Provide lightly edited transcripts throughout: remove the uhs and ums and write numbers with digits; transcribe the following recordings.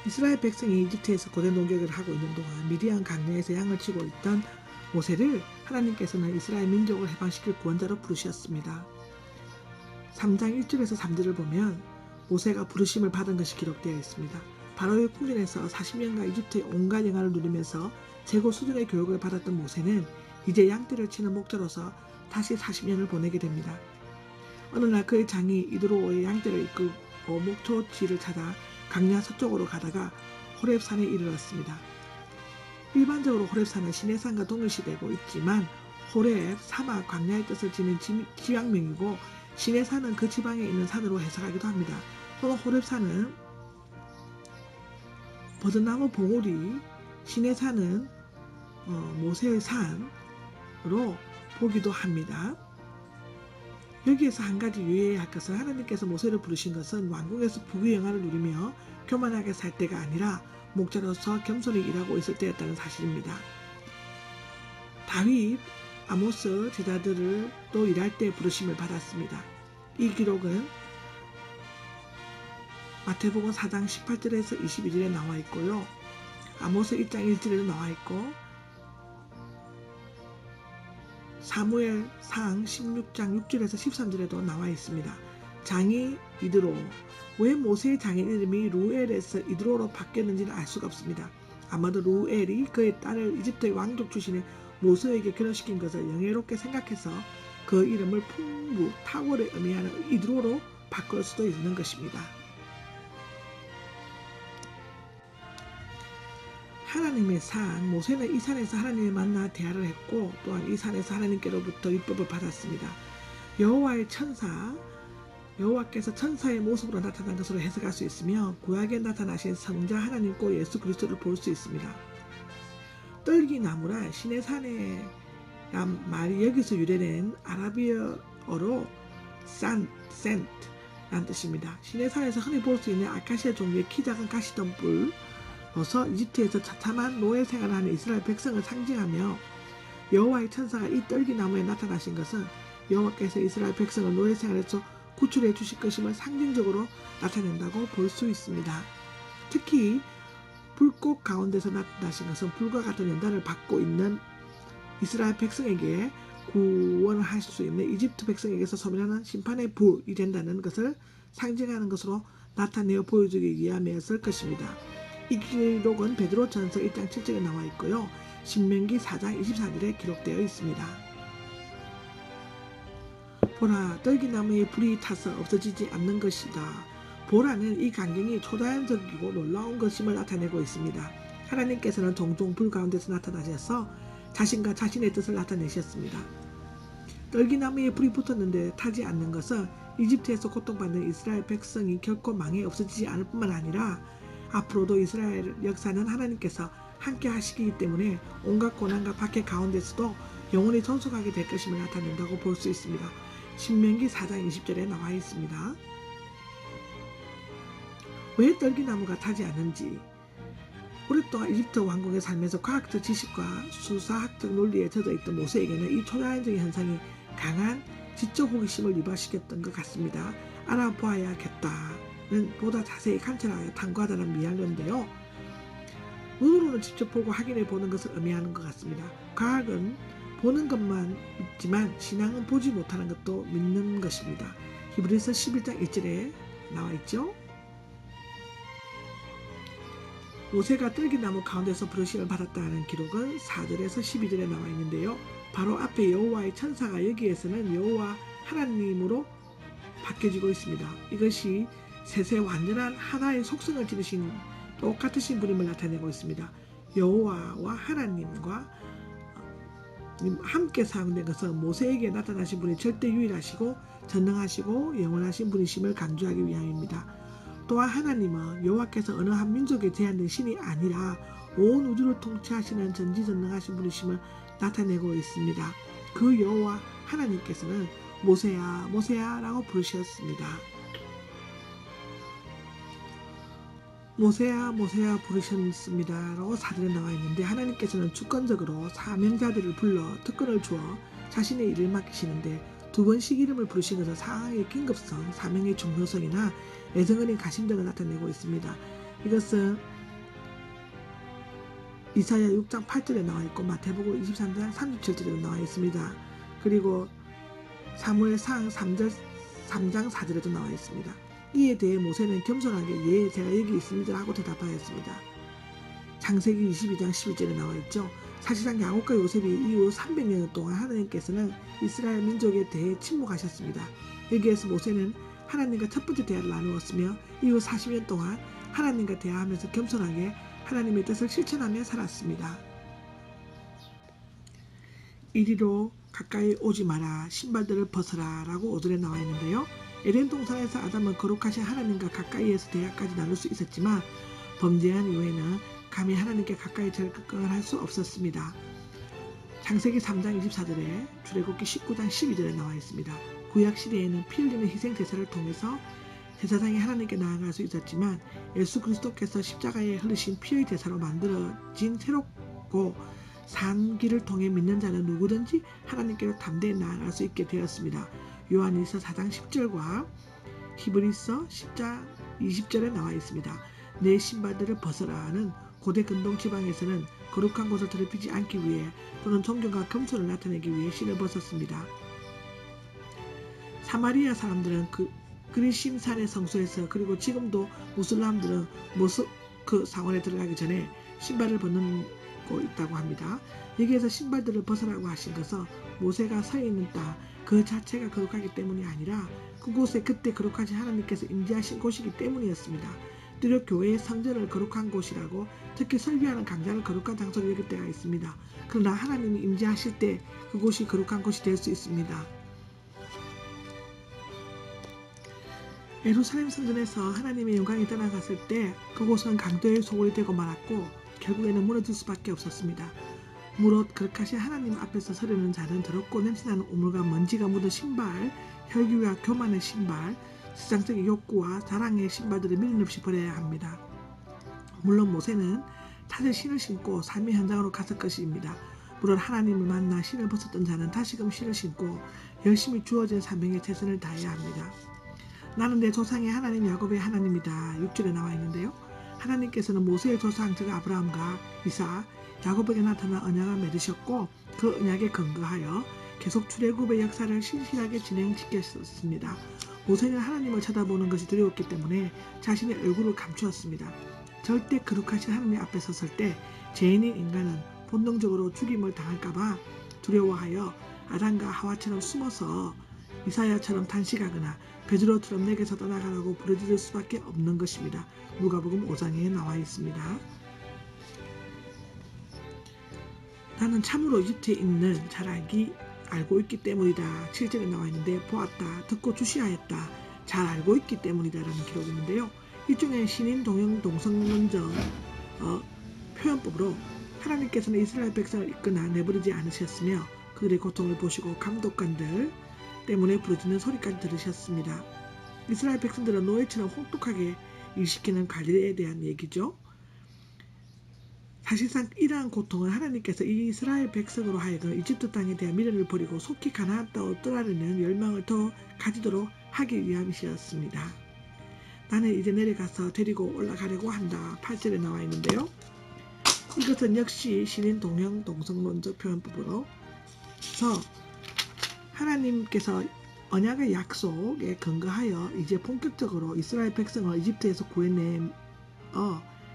이스라엘 백성이 이집트에서 고대 노역을 하고 있는 동안 미디안 강야에서 양을 치고 있던 모세를 하나님께서는 이스라엘 민족을 해방시킬 구원자로 부르셨습니다. 3장 1절에서 3절을 보면 모세가 부르심을 받은 것이 기록되어 있습니다. 바로의 궁전에서 40년간 이집트의 온갖 영화를 누리면서 최고 수준의 교육을 받았던 모세는 이제 양떼를 치는 목자로서 다시 40년을 보내게 됩니다. 어느 날 그의 장이 이드로의 양떼를 이끌고 목초지를 찾아 강야 서쪽으로 가다가 호렙산에 이르렀습니다. 일반적으로 호렙산은 시내산과 동일시되고 있지만 호렙, 사막, 광야의 뜻을 지닌 지역명이고 시내산은 그 지방에 있는 산으로 해석하기도 합니다. 또는 호렙산은 버드나무 봉우리, 시내산은 모세의 산으로 보기도 합니다. 여기에서 한 가지 유의해야 할 것은 하나님께서 모세를 부르신 것은 왕궁에서 부귀영화를 누리며 교만하게 살 때가 아니라 목자로서 겸손히 일하고 있을 때였다는 사실입니다. 다윗, 아모스 제자들을 또 일할 때 부르심을 받았습니다. 이 기록은 마태복음 4장 18절에서 22절에 나와 있고요. 아모스 1장 1절에도 나와 있고 사무엘상 16장 6절에서 13절에도 나와 있습니다. 장이 이드로, 왜 모세의 장인 이름이 루엘에서 이드로로 바뀌었는지는 알 수가 없습니다. 아마도 루엘이 그의 딸을 이집트의 왕족 출신의 모세에게 결혼시킨 것을 영예롭게 생각해서 그 이름을 풍부, 탁월을 의미하는 이드로로 바꿀 수도 있는 것입니다. 하나님의 산, 모세는 이 산에서 하나님을 만나 대화를 했고 또한 이 산에서 하나님께로부터 율법을 받았습니다. 여호와의 천사, 여호와께서 천사의 모습으로 나타난 것으로 해석할 수 있으며 구약에 나타나신 성자 하나님 고 예수 그리스도를 볼 수 있습니다. 떨기나무란 시내산의 말이 여기서 유래된 아라비어어로 산트라는 뜻입니다. 시내산에서 흔히 볼 수 있는 아카시아 종류의 키 작은 가시덤불 어서 이집트에서 처참한 노예 생활을 하는 이스라엘 백성을 상징하며 여호와의 천사가 이 떨기나무에 나타나신 것은 여호와께서 이스라엘 백성을 노예 생활에서 구출해 주실 것임을 상징적으로 나타낸다고 볼 수 있습니다. 특히 불꽃 가운데서 나타나신 것은 불과 같은 연단을 받고 있는 이스라엘 백성에게 구원을 할 수 있는 이집트 백성에게서 소멸하는 심판의 불이 된다는 것을 상징하는 것으로 나타내어 보여주기 위함이었을 것입니다. 이 기록은 베드로전서 1장 7절에 나와 있고요. 신명기 4장 24절에 기록되어 있습니다. 보라, 떨기나무에 불이 타서 없어지지 않는 것이다. 보라는 이 광경이 초자연적이고 놀라운 것임을 나타내고 있습니다. 하나님께서는 종종 불 가운데서 나타나셔서 자신과 자신의 뜻을 나타내셨습니다. 떨기나무에 불이 붙었는데 타지 않는 것은 이집트에서 고통받는 이스라엘 백성이 결코 망해 없어지지 않을 뿐만 아니라 앞으로도 이스라엘 역사는 하나님께서 함께 하시기 때문에 온갖 고난과 박해 가운데서도 영원히 존속하게 될 것임을 나타낸다고 볼 수 있습니다. 신명기 4장 20절에 나와 있습니다. 왜 떨기나무가 타지 않는지, 오랫동안 이집트 왕국에 살면서 과학적 지식과 수사학적 논리에 젖어있던 모세에게는 이 초자연적인 현상이 강한 지적 호기심을 유발시켰던 것 같습니다. 알아보아야겠다는 보다 자세히 관찰하여 탐구하다는 미할인데요. 눈으로는 직접 보고 확인해 보는 것을 의미하는 것 같습니다. 과학은 보는 것만 믿지만 신앙은 보지 못하는 것도 믿는 것입니다. 히브리서 11장 1절에 나와 있죠. 모세가 떨기나무 가운데서 부르심을 받았다는 기록은 4절에서 12절에 나와 있는데요. 바로 앞에 여호와의 천사가 여기에서는 여호와 하나님으로 바뀌어지고 있습니다. 이것이 셋의 완전한 하나의 속성을 지니신 똑같으신 분임을 나타내고 있습니다. 여호와와 하나님과 함께 사용된 것은 모세에게 나타나신 분이 절대 유일하시고 전능하시고 영원하신 분이심을 강조하기 위함입니다. 또한 하나님은 여호와께서 어느 한 민족에 제한된 신이 아니라 온 우주를 통치하시는 전지전능하신 분이심을 나타내고 있습니다. 그 여호와 하나님께서는 모세야 모세야 라고 부르셨습니다. 모세야 모세야 부르셨습니다 라고 사절에 나와 있는데, 하나님께서는 주권적으로 사명자들을 불러 특권을 주어 자신의 일을 맡기시는데 두 번씩 이름을 부르신 것은 상황의 긴급성, 사명의 중요성이나 애정어린 가심 등을 나타내고 있습니다. 이것은 이사야 6장 8절에 나와 있고 마태복음 23장 37절에 나와 있습니다. 그리고 사무엘상 3장 4절에도 나와 있습니다. 이에 대해 모세는 겸손하게 예 제가 여기 있습니다 하고 대답하였습니다. 창세기 22장 11절에 나와 있죠. 사실상 야곱과 요셉이 이후 300년 동안 하나님께서는 이스라엘 민족에 대해 침묵하셨습니다. 여기에서 모세는 하나님과 첫 번째 대화를 나누었으며 이후 40년 동안 하나님과 대화하면서 겸손하게 하나님의 뜻을 실천하며 살았습니다. 이리로 가까이 오지 마라 신발들을 벗어라 라고 5절에 나와 있는데요. 에덴 동산에서 아담은 거룩하신 하나님과 가까이에서 대화까지 나눌 수 있었지만 범죄한 이후에는 감히 하나님께 가까이 접근을 할 수 없었습니다. 창세기 3장 24절에 출애굽기 19장 12절에 나와 있습니다. 구약 시대에는 피 흘리는 희생 제사를 통해서 제사장이 하나님께 나아갈 수 있었지만 예수 그리스도께서 십자가에 흘리신 피의 제사로 만들어진 새롭고 산 길을 통해 믿는 자는 누구든지 하나님께로 담대히 나아갈 수 있게 되었습니다. 요한일서 4장 10절과 히브리서 10장 20절에 나와 있습니다. 내 신발들을 벗어라는 고대 근동 지방에서는 거룩한 곳을 더럽히지 않기 위해 또는 존경과 겸손을 나타내기 위해 신을 벗었습니다. 사마리아 사람들은 그리심산의 성소에서 그리고 지금도 무슬람들은 모스크 상원에 들어가기 전에 신발을 벗고 있다고 합니다. 여기에서 신발들을 벗으라고 하신 것은 모세가 서 있는 땅 그 자체가 거룩하기 때문이 아니라 그곳에 그때 거룩하신 하나님께서 임재하신 곳이기 때문이었습니다. 때로 교회의 성전을 거룩한 곳이라고 특히 설교하는 강좌를 거룩한 장소로 여길 때가 있습니다. 그러나 하나님이 임재하실 때 그곳이 거룩한 곳이 될 수 있습니다. 예루살렘 성전에서 하나님의 영광이 떠나갔을 때 그곳은 강도의 소굴이 되고 말았고 결국에는 무너질 수밖에 없었습니다. 무릇 거룩하신 하나님 앞에서 서려는 자는 더럽고 냄새나는 우물과 먼지가 묻은 신발, 혈기와 교만의 신발, 세상적인 욕구와 자랑의 신발들을 미련 없이 버려야 합니다. 물론 모세는 다시 신을 신고 삶의 현장으로 갔을 것입니다. 물론 하나님을 만나 신을 벗었던 자는 다시금 신을 신고 열심히 주어진 사명에 최선을 다해야 합니다. 나는 내 조상의 하나님 야곱의 하나님이다. 6절에 나와 있는데요. 하나님께서는 모세의 조상 즉 아브라함과 이삭, 야곱에게 나타나 언약을 맺으셨고 그 언약에 근거하여 계속 출애굽의 역사를 신실하게 진행시켰습니다. 모세는 하나님을 쳐다보는 것이 두려웠기 때문에 자신의 얼굴을 감추었습니다. 절대 거룩하신 하나님 앞에 섰을 때 죄인인 인간은 본능적으로 죽임을 당할까봐 두려워하여 아담과 하와처럼 숨어서 이사야처럼 단식하거나 베드로처럼 내게서 떠나가라고 부르짖을 수밖에 없는 것입니다. 누가복음 5장에 나와 있습니다. 나는 참으로 이집트에 있는 잘 알고 있기 때문이다. 7절에 나와 있는데 보았다, 듣고 주시하였다, 잘 알고 있기 때문이다 라는 기록이 있는데요. 일종의 신인 동형 동성론적 표현법으로 하나님께서는 이스라엘 백성을 이끄나 내버리지 않으셨으며 그들의 고통을 보시고 감독관들 때문에 부르짖는 소리까지 들으셨습니다. 이스라엘 백성들은 노예처럼 혹독하게 일시키는 관리에 대한 얘기죠. 사실상 이러한 고통은 하나님께서 이스라엘 백성으로 하여금 이집트 땅에 대한 미련을 버리고 속히 가나안 땅으로 떠나려는 열망을 더 가지도록 하기 위함이었습니다. 나는 이제 내려가서 데리고 올라가려고 한다. 8절에 나와 있는데요. 이것은 역시 신인 동형 동성론적 표현법으로서 하나님께서 언약의 약속에 근거하여 이제 본격적으로 이스라엘 백성을 이집트에서 구해내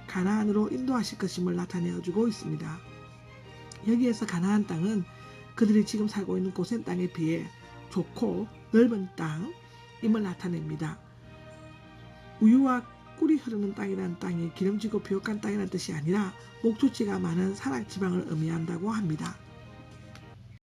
가나안으로 인도하실 것임을 나타내어주고 있습니다. 여기에서 가나안 땅은 그들이 지금 살고 있는 고센 땅에 비해 좋고 넓은 땅임을 나타냅니다. 우유와 꿀이 흐르는 땅이라는 땅이 기름지고 비옥한 땅이라는 뜻이 아니라 목초지가 많은 산악지방을 의미한다고 합니다.